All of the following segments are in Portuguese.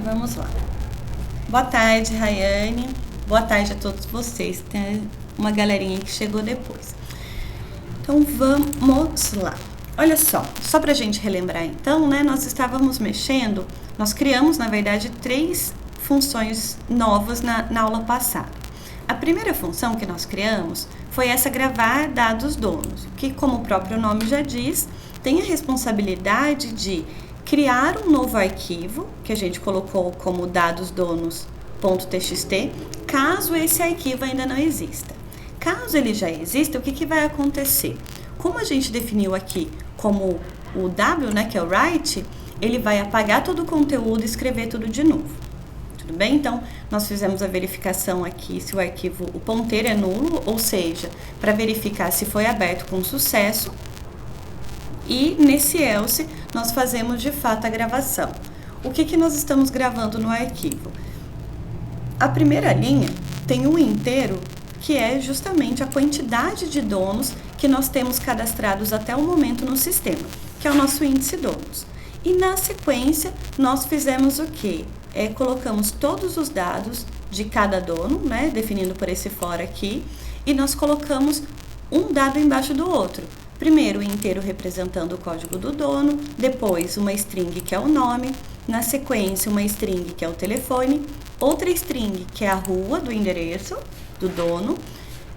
Vamos lá. Boa tarde, Rayane. Boa tarde a todos vocês. Tem uma galerinha que chegou depois. Então, vamos lá. Olha só pra gente relembrar então, né? Nós estávamos mexendo, nós criamos, na verdade, 3 funções novas na aula passada. A primeira função que nós criamos foi essa gravar dados donos, que, como o próprio nome já diz, tem a responsabilidade de criar um novo arquivo, que a gente colocou como dadosdonos.txt, caso esse arquivo ainda não exista. Caso ele já exista, o que vai acontecer? Como a gente definiu aqui como o W, né, que é o write, ele vai apagar todo o conteúdo e escrever tudo de novo. Tudo bem? Então, nós fizemos a verificação aqui se o arquivo, o ponteiro é nulo, ou seja, para verificar se foi aberto com sucesso. E nesse else, nós fazemos de fato a gravação. O que nós estamos gravando no arquivo? A primeira linha tem um inteiro, que é justamente a quantidade de donos que nós temos cadastrados até o momento no sistema, que é o nosso índice donos. E na sequência, nós fizemos o quê? Colocamos todos os dados de cada dono, né, definindo por esse for aqui, e nós colocamos um dado embaixo do outro. Primeiro o inteiro representando o código do dono, depois uma string que é o nome, na sequência uma string que é o telefone, outra string que é a rua do endereço do dono,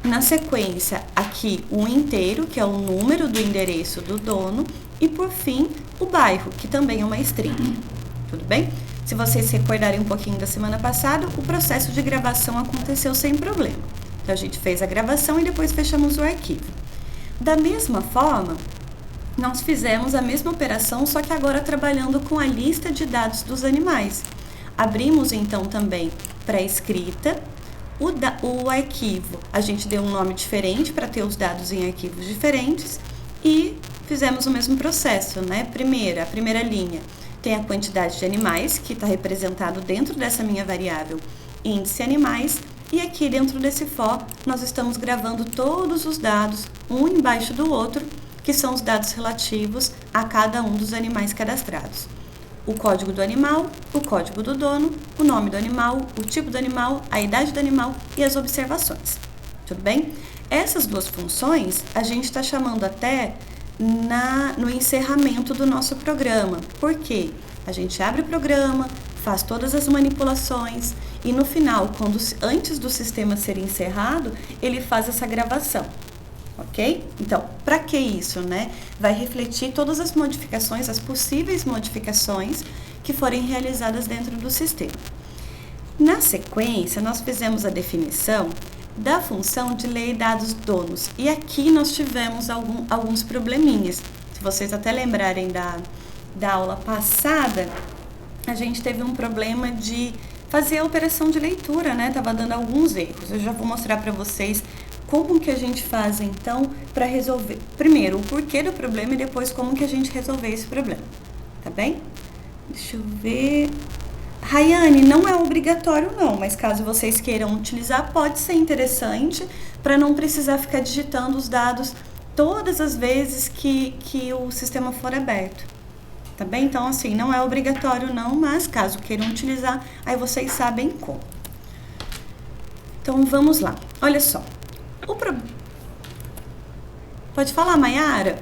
na sequência aqui o inteiro que é o número do endereço do dono e por fim o bairro, que também é uma string. Tudo bem? Se vocês se recordarem um pouquinho da semana passada, o processo de gravação aconteceu sem problema. Então a gente fez a gravação e depois fechamos o arquivo. Da mesma forma, nós fizemos a mesma operação, só que agora trabalhando com a lista de dados animais. Abrimos então também para escrita o arquivo. A gente deu um nome diferente para ter os dados em arquivos diferentes e fizemos o mesmo processo, né? A primeira linha tem a quantidade de animais, que está representado dentro dessa minha variável índice animais. E aqui dentro desse for, nós estamos gravando todos os dados, um embaixo do outro, que são os dados relativos a cada um dos animais cadastrados. O código do animal, o código do dono, o nome do animal, o tipo do animal, a idade do animal e as observações. Tudo bem? Essas 2 funções a gente está chamando até no encerramento do nosso programa. Por quê? A gente abre o programa, faz todas as manipulações e no final, antes do sistema ser encerrado, ele faz essa gravação, ok? Então, para que isso, né? Vai refletir todas as modificações, as possíveis modificações que forem realizadas dentro do sistema. Na sequência, nós fizemos a definição da função de ler dados donos e aqui nós tivemos alguns probleminhas. Se vocês até lembrarem da aula passada, a gente teve um problema de fazer a operação de leitura, né? Tava dando alguns erros. Eu já vou mostrar para vocês como que a gente faz, então, para resolver. Primeiro, o porquê do problema e depois como que a gente resolver esse problema. Tá bem? Deixa eu ver. Rayane, não é obrigatório não, mas caso vocês queiram utilizar, pode ser interessante para não precisar ficar digitando os dados todas as vezes que o sistema for aberto. Tá bem? Então, assim, não é obrigatório não, mas caso queiram utilizar, aí vocês sabem como. Então, vamos lá. Olha só. Pode falar, Mayara?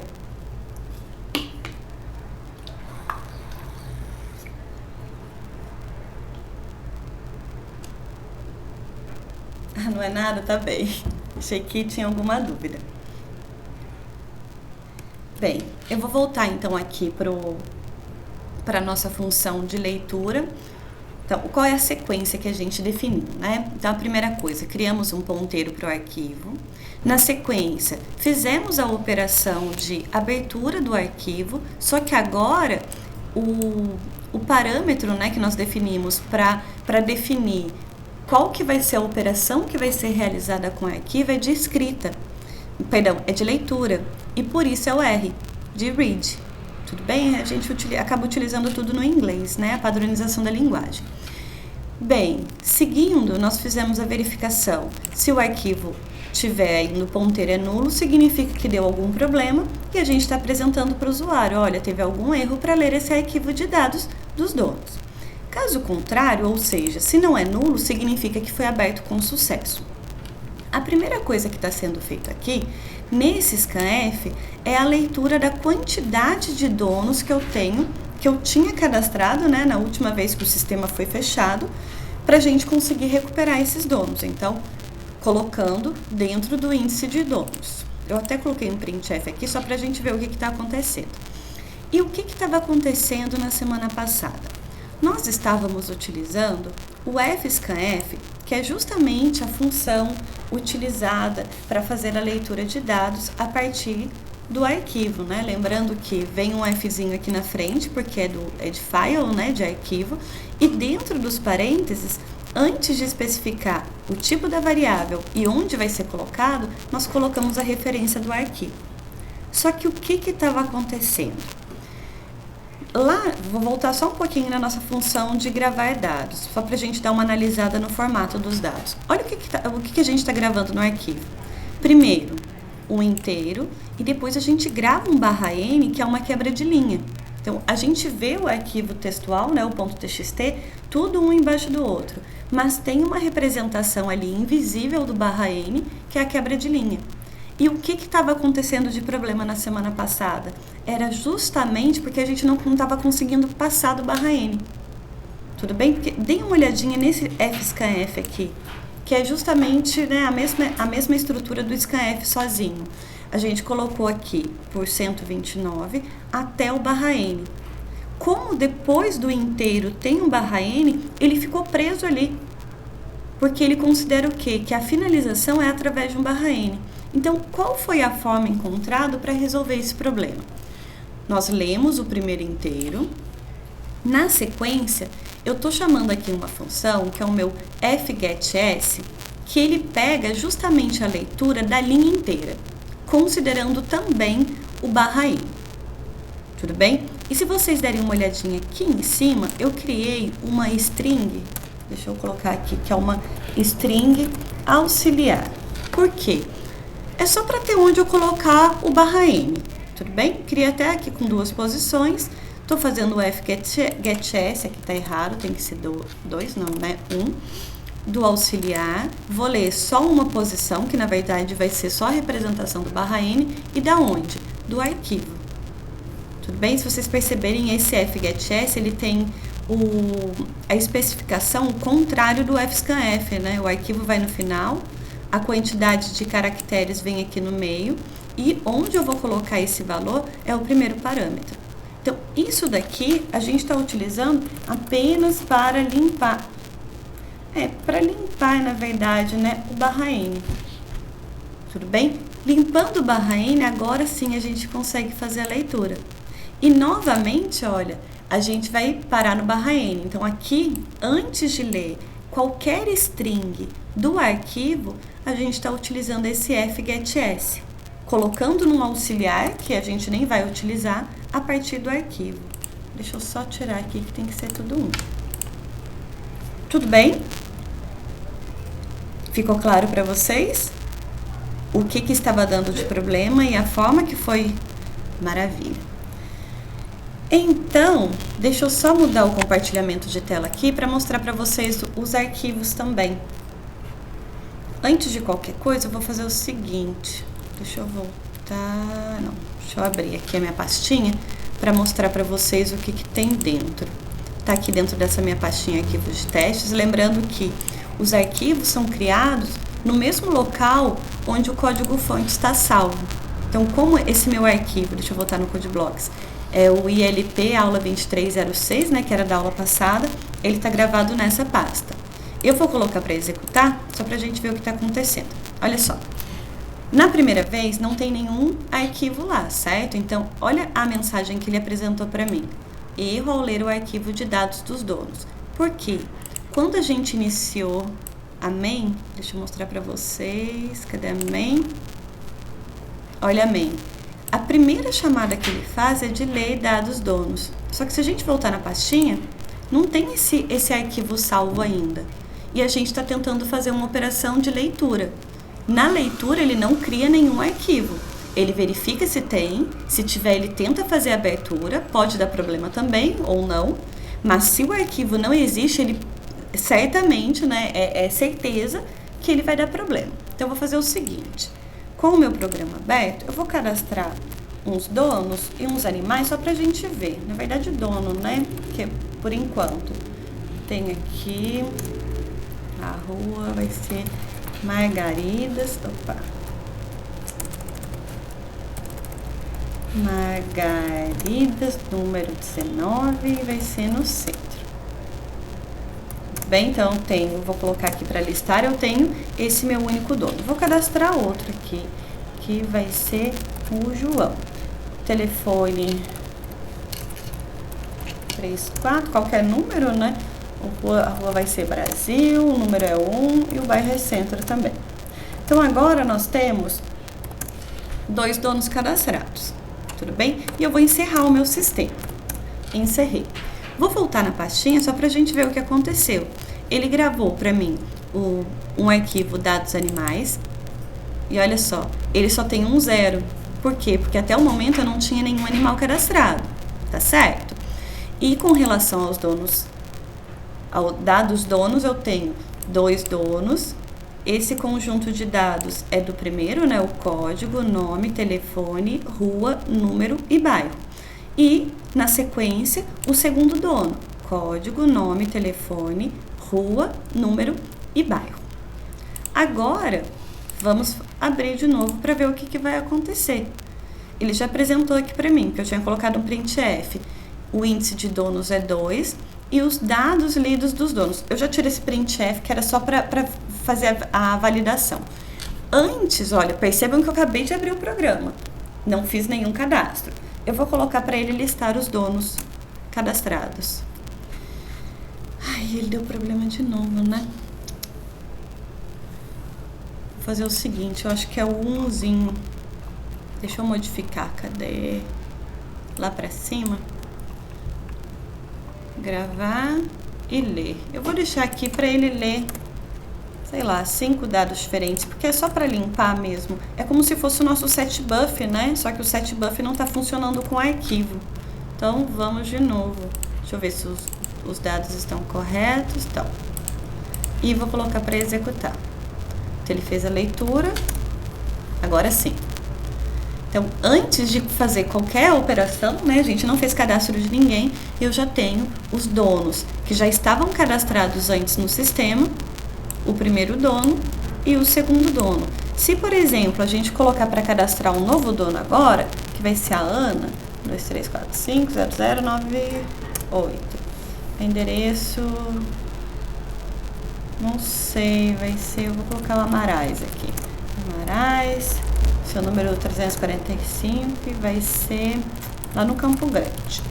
Ah, não é nada? Tá bem. Achei que tinha alguma dúvida. Bem, eu vou voltar então aqui para a nossa função de leitura. Então, qual é a sequência que a gente definiu, né? Então, a primeira coisa, criamos um ponteiro para o arquivo. Na sequência, fizemos a operação de abertura do arquivo, só que agora o parâmetro, né, que nós definimos para definir qual que vai ser a operação que vai ser realizada com o arquivo é de escrita. Perdão, é de leitura. E por isso é o R, de read. Tudo bem? A gente acaba utilizando tudo no inglês, né? A padronização da linguagem. Bem, seguindo, nós fizemos a verificação. Se o arquivo tiver aí no ponteiro é nulo, significa que deu algum problema e a gente está apresentando para o usuário, olha, teve algum erro para ler esse arquivo de dados dos donos. Caso contrário, ou seja, se não é nulo, significa que foi aberto com sucesso. A primeira coisa que está sendo feita aqui, nesse scanf, é a leitura da quantidade de donos que eu tinha cadastrado, né, na última vez que o sistema foi fechado, para a gente conseguir recuperar esses donos. Então, colocando dentro do índice de donos. Eu até coloquei um printf aqui só para a gente ver o que está acontecendo. E o que estava acontecendo na semana passada? Nós estávamos utilizando o fscanf, que é justamente a função utilizada para fazer a leitura de dados a partir do arquivo, né? Lembrando que vem um Fzinho aqui na frente, porque é de file, né? De arquivo, e dentro dos parênteses, antes de especificar o tipo da variável e onde vai ser colocado, nós colocamos a referência do arquivo. Só que o que estava acontecendo? Lá, vou voltar só um pouquinho na nossa função de gravar dados, só para a gente dar uma analisada no formato dos dados. Olha o que a gente está gravando no arquivo. Primeiro, um inteiro, e depois a gente grava um /n, que é uma quebra de linha. Então, a gente vê o arquivo textual, né, o .txt, tudo um embaixo do outro, mas tem uma representação ali invisível do /n, que é a quebra de linha. E o que estava acontecendo de problema na semana passada? Era justamente porque a gente não estava conseguindo passar do /n. Tudo bem? Porque deem uma olhadinha nesse fscanf aqui, que é justamente, né, a mesma estrutura do scanf sozinho. A gente colocou aqui por 129 até o /n. Como depois do inteiro tem um /n, ele ficou preso ali. Porque ele considera o quê? Que a finalização é através de um /n. Então, qual foi a forma encontrada para resolver esse problema? Nós lemos o primeiro inteiro. Na sequência, eu estou chamando aqui uma função, que é o meu fgets, que ele pega justamente a leitura da linha inteira, considerando também o /n. Tudo bem? E se vocês derem uma olhadinha aqui em cima, eu criei uma string, deixa eu colocar aqui, que é uma string auxiliar. Por quê? É só para ter onde eu colocar o /n, tudo bem? Criei até aqui com 2 posições. Estou fazendo o fgets, aqui está errado, tem que ser 2, não, né? 1. Do auxiliar, vou ler só uma posição, que na verdade vai ser só a representação do /n, e da onde? Do arquivo. Tudo bem? Se vocês perceberem, esse fgets, ele tem a especificação contrário do fscanf, né? O arquivo vai no final, a quantidade de caracteres vem aqui no meio, e onde eu vou colocar esse valor é o primeiro parâmetro. Então, isso daqui a gente está utilizando apenas para limpar. Para limpar, na verdade, né, o /n. Tudo bem? Limpando o /n, agora sim a gente consegue fazer a leitura. E, novamente, olha, a gente vai parar no /n. Então, aqui, antes de ler qualquer string do arquivo, a gente está utilizando esse fgets, colocando num auxiliar, que a gente nem vai utilizar, a partir do arquivo. Deixa eu só tirar aqui, que tem que ser tudo um. Tudo bem? Ficou claro para vocês? O que estava dando de problema e a forma que foi? Maravilha. Então, deixa eu só mudar o compartilhamento de tela aqui para mostrar para vocês os arquivos também. Antes de qualquer coisa, eu vou fazer o seguinte. Deixa eu voltar... Não, deixa eu abrir aqui a minha pastinha para mostrar para vocês o que tem dentro. Tá aqui dentro dessa minha pastinha arquivos de testes. Lembrando que os arquivos são criados no mesmo local onde o código-fonte está salvo. Então, como esse meu arquivo, deixa eu voltar no CodeBlocks, é o ILP aula 2306, né, que era da aula passada, ele está gravado nessa pasta. Eu vou colocar para executar, só para a gente ver o que está acontecendo. Olha só. Na primeira vez, não tem nenhum arquivo lá, certo? Então, olha a mensagem que ele apresentou para mim. Erro ao ler o arquivo de dados dos donos. Por quê? Quando a gente iniciou a main, deixa eu mostrar para vocês, cadê a main? Olha a main. A primeira chamada que ele faz é de ler dados donos. Só que se a gente voltar na pastinha, não tem esse arquivo salvo ainda. E a gente está tentando fazer uma operação de leitura. Na leitura, ele não cria nenhum arquivo. Ele verifica se tem, se tiver, ele tenta fazer a abertura, pode dar problema também ou não, Mas se o arquivo não existe, ele certamente, né, é certeza que ele vai dar problema. Então, eu vou fazer o seguinte. Com o meu programa aberto, eu vou cadastrar uns donos e uns animais só pra gente ver. Na verdade, dono, né? Porque, por enquanto, tem aqui... A rua vai ser Margaridas. Opa! Margaridas, número 19, vai ser no centro. Bem, então vou colocar aqui para listar, eu tenho esse meu único dono. Vou cadastrar outro aqui, que vai ser o João. Telefone 34, qualquer número, né? A rua vai ser Brasil, o número é 1 e o bairro é Centro também. Então, agora nós temos 2 donos cadastrados, tudo bem? E eu vou encerrar o meu sistema. Encerrei. Vou voltar na pastinha só pra gente ver o que aconteceu. Ele gravou pra mim um arquivo dados animais e olha só, ele só tem um 0. Por quê? Porque até o momento eu não tinha nenhum animal cadastrado, tá certo? E com relação aos donos, ao dados donos, eu tenho 2 donos. Esse conjunto de dados é do primeiro, né? O código, nome, telefone, rua, número e bairro. E, na sequência, o segundo dono, código, nome, telefone, rua, número e bairro. Agora, vamos abrir de novo para ver o que vai acontecer. Ele já apresentou aqui para mim, que eu tinha colocado um printf. O índice de donos é 2 e os dados lidos dos donos. Eu já tirei esse printf, que era só para fazer a validação. Antes, olha, percebam que eu acabei de abrir o programa. Não fiz nenhum cadastro. Eu vou colocar para ele listar os donos cadastrados. Ai, ele deu problema de novo, né? Vou fazer o seguinte, eu acho que é o 1zinho. Deixa eu modificar, cadê? Lá para cima. Gravar e ler. Eu vou deixar aqui para ele ler, sei lá, 5 dados diferentes, porque é só para limpar mesmo. É como se fosse o nosso setbuff, né? Só que o setbuff não está funcionando com o arquivo. Então, vamos de novo. Deixa eu ver se os dados estão corretos. Então, e vou colocar para executar. Então, ele fez a leitura. Agora sim. Então, antes de fazer qualquer operação, né, a gente não fez cadastro de ninguém, eu já tenho os donos que já estavam cadastrados antes no sistema, o primeiro dono e o segundo dono. Se, por exemplo, a gente colocar para cadastrar um novo dono agora, que vai ser a Ana, 234500998, endereço, não sei, vai ser, eu vou colocar o Amarais aqui, Amarais, seu número 345 e vai ser lá no Campo Grande.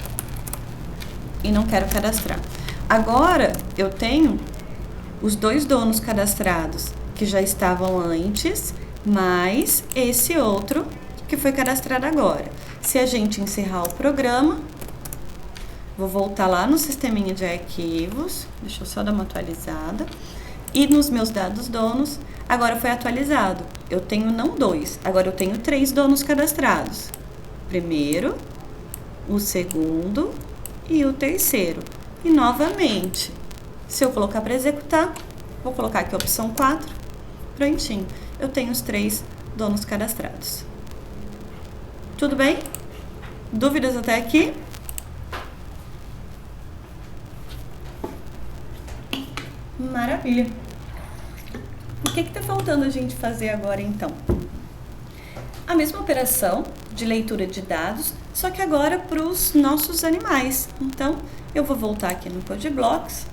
E não quero cadastrar. Agora, eu tenho os 2 donos cadastrados que já estavam antes, mais esse outro que foi cadastrado agora. Se a gente encerrar o programa, vou voltar lá no sisteminha de arquivos, deixa eu só dar uma atualizada, e nos meus dados donos, agora foi atualizado. Eu tenho não 2, agora eu tenho 3 donos cadastrados. Primeiro, o segundo e o terceiro. E novamente, se eu colocar para executar, vou colocar aqui a opção 4, prontinho. Eu tenho os 3 donos cadastrados. Tudo bem? Dúvidas até aqui? Maravilha. O que está faltando a gente fazer agora, então? A mesma operação de leitura de dados, só que agora para os nossos animais. Então, eu vou voltar aqui no CodeBlocks.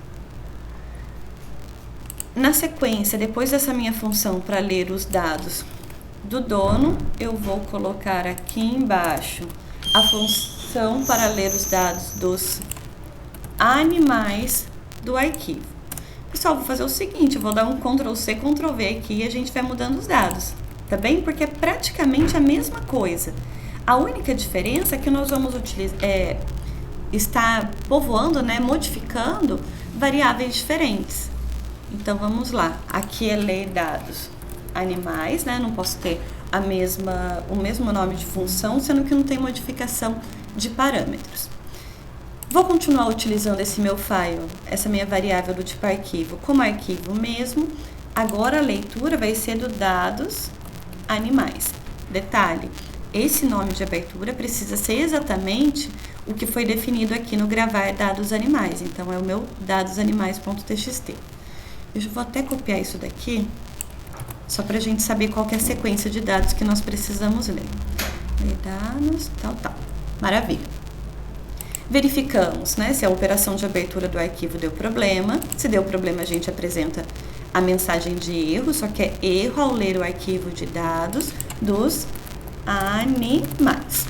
Na sequência, depois dessa minha função para ler os dados do dono, eu vou colocar aqui embaixo a função para ler os dados dos animais do arquivo. Pessoal, vou fazer o seguinte, eu vou dar um Ctrl+C, Ctrl+V aqui e a gente vai mudando os dados, tá bem? Porque é praticamente a mesma coisa. A única diferença é que nós vamos estar povoando, né, modificando variáveis diferentes. Então, vamos lá. Aqui é ler dados animais, né? Não posso ter o mesmo nome de função, sendo que não tem modificação de parâmetros. Vou continuar utilizando esse meu file, essa minha variável do tipo arquivo, como arquivo mesmo. Agora a leitura vai ser do dados animais. Detalhe, esse nome de abertura precisa ser exatamente o que foi definido aqui no gravar dados animais. Então, é o meu dadosanimais.txt. Eu vou até copiar isso daqui, só para a gente saber qual que é a sequência de dados que nós precisamos ler. Ler dados, tal. Maravilha. Verificamos, né, se a operação de abertura do arquivo deu problema. Se deu problema, a gente apresenta a mensagem de erro, só que é erro ao ler o arquivo de dados dos animais.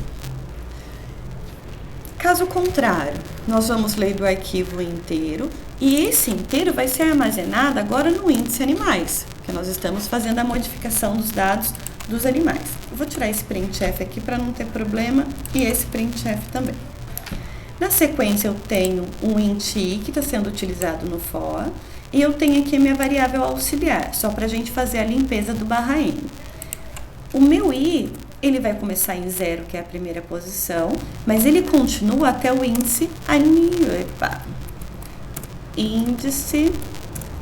Caso contrário, nós vamos ler do arquivo inteiro e esse inteiro vai ser armazenado agora no índice animais, porque nós estamos fazendo a modificação dos dados dos animais. Eu vou tirar esse printf aqui para não ter problema e esse printf também. Na sequência, eu tenho um int i que está sendo utilizado no for e eu tenho aqui a minha variável auxiliar, só para a gente fazer a limpeza do _n. O meu i, ele vai começar em 0, que é a primeira posição, mas ele continua até o índice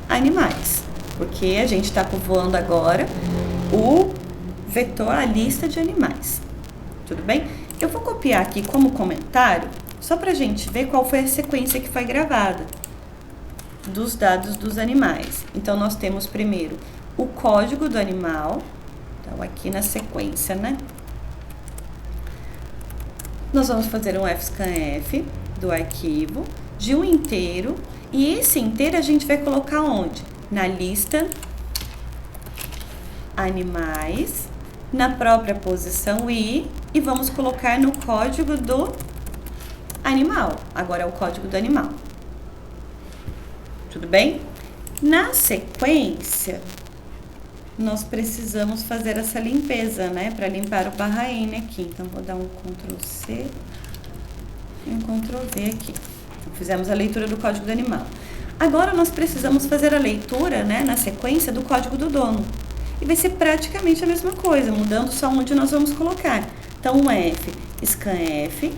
animais, porque a gente está povoando agora o vetor, a lista de animais. Tudo bem? Eu vou copiar aqui como comentário, só para a gente ver qual foi a sequência que foi gravada dos dados dos animais. Então, nós temos primeiro o código do animal. Então, aqui na sequência, né? Nós vamos fazer um fscanf do arquivo de um inteiro. E esse inteiro a gente vai colocar onde? Na lista animais, na própria posição i, e vamos colocar no código do animal. Agora é o código do animal. Tudo bem? Na sequência, nós precisamos fazer essa limpeza, né? Para limpar o _n aqui. Então, vou dar um Ctrl+C e um Ctrl+V aqui. Então, fizemos a leitura do código do animal. Agora, nós precisamos fazer a leitura, né? Na sequência do código do dono. E vai ser praticamente a mesma coisa, mudando só onde nós vamos colocar. Então, um scanf,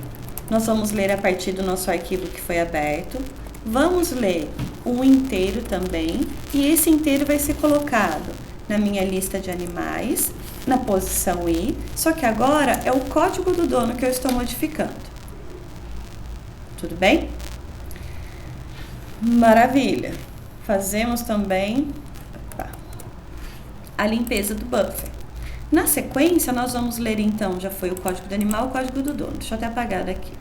nós vamos ler a partir do nosso arquivo que foi aberto. Vamos ler o inteiro também. E esse inteiro vai ser colocado na minha lista de animais, na posição i, só que agora é o código do dono que eu estou modificando. Tudo bem? Maravilha! Fazemos também a limpeza do buffer. Na sequência, nós vamos ler então, já foi o código do animal, o código do dono. Deixa eu até apagar daqui.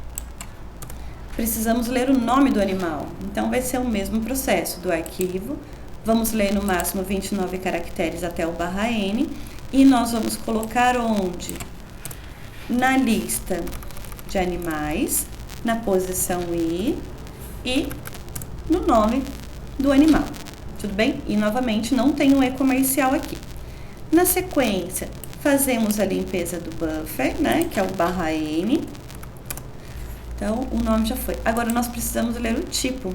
Precisamos ler o nome do animal, então vai ser o mesmo processo do arquivo. Vamos ler no máximo 29 caracteres até o _n e nós vamos colocar onde? Na lista de animais, na posição i e no nome do animal. Tudo bem? E novamente não tem um e-comercial aqui. Na sequência, fazemos a limpeza do buffer, né? Que é o _n. Então, o nome já foi. Agora, nós precisamos ler o tipo.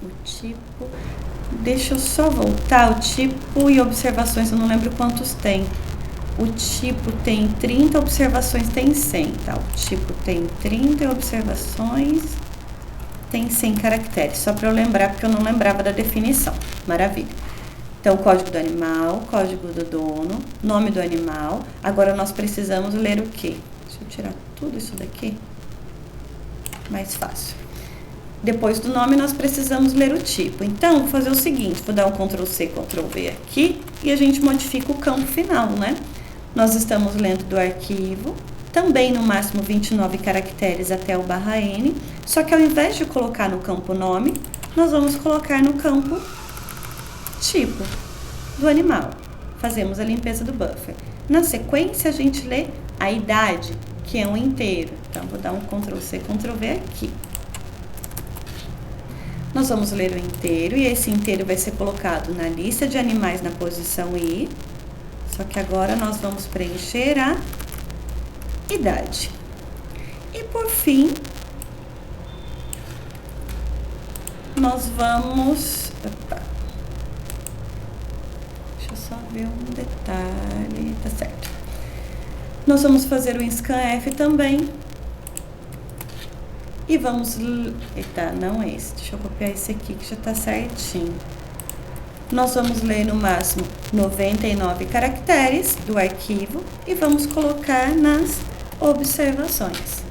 O tipo... Deixa eu só voltar, o tipo e observações, eu não lembro quantos tem. O tipo tem 30, observações tem 100, tá? O tipo tem 30 observações, tem 100 caracteres. Só para eu lembrar, porque eu não lembrava da definição. Maravilha. Então, código do animal, código do dono, nome do animal. Agora, nós precisamos ler o quê? Deixa eu tirar tudo isso daqui. Mais fácil. Depois do nome, nós precisamos ler o tipo. Então, vou fazer o seguinte, vou dar um Ctrl+C, Ctrl+V aqui e a gente modifica o campo final, né? Nós estamos lendo do arquivo, também no máximo 29 caracteres até o _n, só que ao invés de colocar no campo nome, nós vamos colocar no campo tipo do animal. Fazemos a limpeza do buffer. Na sequência, a gente lê a idade, que é um inteiro. Então, vou dar um Ctrl+C, Ctrl+V aqui. Nós vamos ler o inteiro e esse inteiro vai ser colocado na lista de animais na posição i. Só que agora nós vamos preencher a idade. E por fim, nós vamos... Opa, deixa eu só ver um detalhe. Tá certo. Nós vamos fazer o scanf também E vamos... Eita, não é esse. Deixa eu copiar esse aqui que já tá certinho. Nós vamos ler no máximo 99 caracteres do arquivo e vamos colocar nas observações.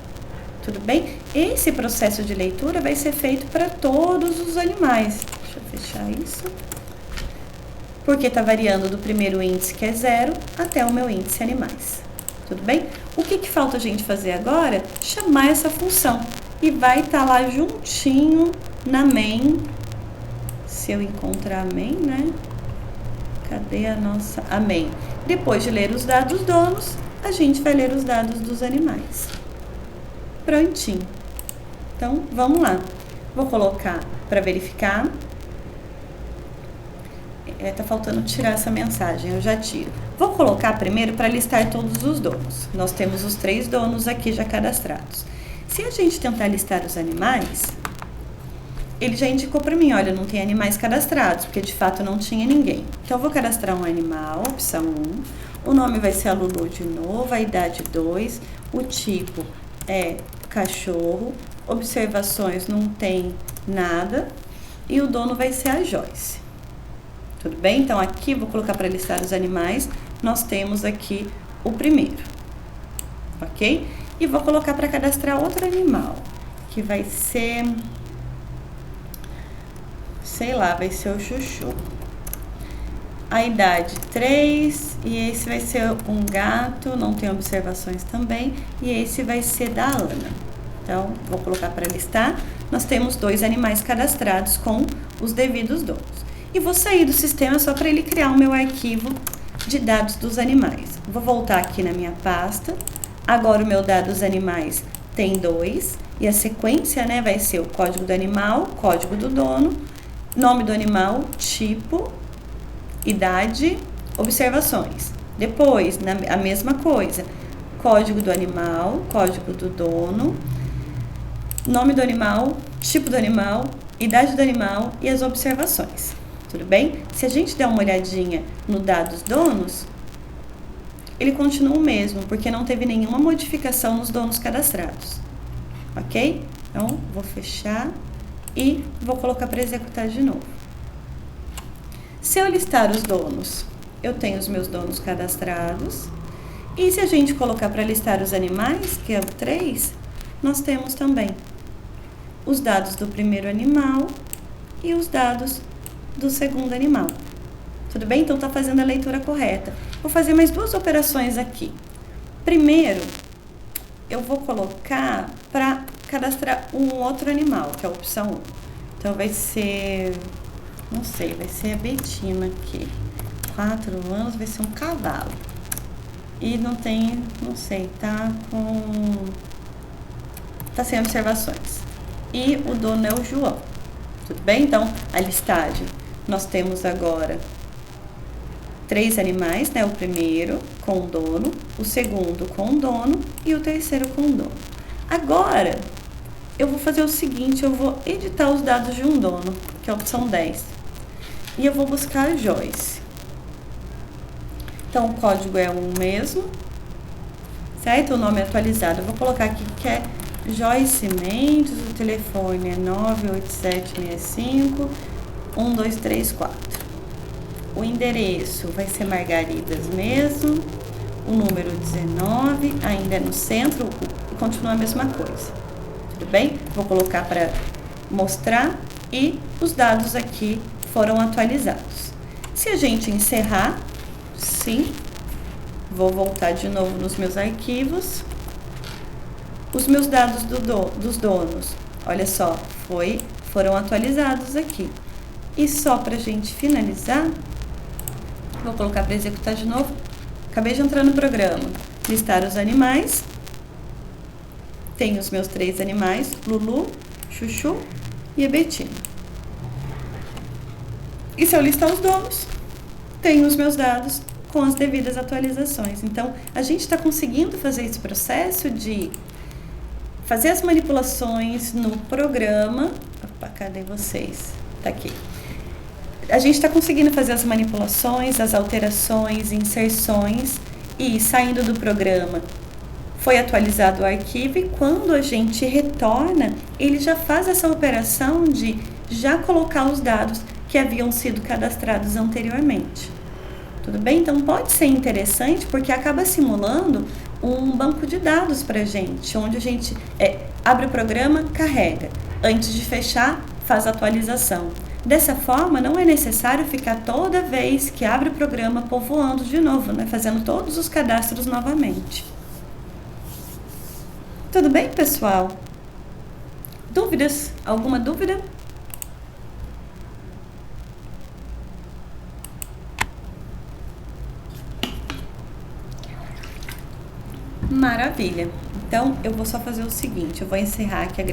Tudo bem? Esse processo de leitura vai ser feito para todos os animais. Deixa eu fechar isso. Porque está variando do primeiro índice, que é 0, até o meu índice animais. Tudo bem? O que falta a gente fazer agora? Chamar essa função. E vai estar lá juntinho na main. Se eu encontrar a main, né? Cadê a nossa... a main. Depois de ler os dados donos, a gente vai ler os dados dos animais. Prontinho. Então, vamos lá. Vou colocar para verificar. Tá faltando tirar essa mensagem, eu já tiro. Vou colocar primeiro para listar todos os donos. Nós temos os 3 donos aqui já cadastrados. Se a gente tentar listar os animais, ele já indicou para mim, olha, não tem animais cadastrados, porque de fato não tinha ninguém. Então, eu vou cadastrar um animal, opção 1. O nome vai ser a Lulu de novo, a idade 2, o tipo é cachorro, observações não tem nada, e o dono vai ser a Joyce. Tudo bem? Então, aqui vou colocar para listar os animais, nós temos aqui o primeiro, ok? E vou colocar para cadastrar outro animal, que vai ser, sei lá, vai ser o Chuchu. A idade 3, e esse vai ser um gato, não tem observações também, e esse vai ser da Ana. Então, vou colocar para listar. Nós temos 2 animais cadastrados com os devidos donos. E vou sair do sistema só para ele criar o meu arquivo de dados dos animais. Vou voltar aqui na minha pasta. Agora o meu dados animais tem 2, e a sequência, né, vai ser o código do animal, código do dono, nome do animal, tipo, idade, observações. Depois, a mesma coisa, código do animal, código do dono, nome do animal, tipo do animal, idade do animal e as observações. Tudo bem? Se a gente der uma olhadinha no dados donos, ele continua o mesmo, porque não teve nenhuma modificação nos donos cadastrados. Ok? Então, vou fechar e vou colocar para executar de novo. Se eu listar os donos, eu tenho os meus donos cadastrados. E se a gente colocar para listar os animais, que é o 3, nós temos também os dados do primeiro animal e os dados do segundo animal. Tudo bem? Então, tá fazendo a leitura correta. Vou fazer mais 2 operações aqui. Primeiro, eu vou colocar para cadastrar um outro animal, que é a opção 1. Então, vai ser... não sei, vai ser a Betina aqui. 4 anos, vai ser um cavalo. E não tem, não sei, tá sem observações. E o dono é o João. Tudo bem? Então, a listagem. Nós temos agora 3 animais, né? O primeiro com o dono, o segundo com o dono e o terceiro com o dono. Agora, eu vou fazer o seguinte, eu vou editar os dados de um dono, que é a opção 10. E eu vou buscar a Joyce. Então, o código é o mesmo, certo? O nome é atualizado. Eu vou colocar aqui que é Joyce Mendes, o telefone é 98765-1234. O endereço vai ser Margaridas mesmo, o número 19, ainda é no centro, e continua a mesma coisa. Tudo bem? Vou colocar para mostrar e os dados aqui foram atualizados. Se a gente encerrar, sim, vou voltar de novo nos meus arquivos. Os meus dados dos donos, olha só, foram atualizados aqui. E só para a gente finalizar, vou colocar para executar de novo. Acabei de entrar no programa, listar os animais. Tenho os meus 3 animais, Lulu, Chuchu e a Betina. E se eu listar os donos, tenho os meus dados com as devidas atualizações. Então, a gente está conseguindo fazer esse processo de fazer as manipulações no programa. Opa, cadê vocês? Tá aqui. A gente está conseguindo fazer as manipulações, as alterações, inserções e saindo do programa, Foi atualizado o arquivo e quando a gente retorna, ele já faz essa operação de já colocar os dados que haviam sido cadastrados anteriormente. Tudo bem? Então pode ser interessante porque acaba simulando um banco de dados para a gente, onde a gente abre o programa, carrega. Antes de fechar, faz a atualização. Dessa forma, não é necessário ficar toda vez que abre o programa povoando de novo, né? Fazendo todos os cadastros novamente. Tudo bem, pessoal? Dúvidas? Alguma dúvida? Maravilha! Então, eu vou só fazer o seguinte, eu vou encerrar aqui a gravação.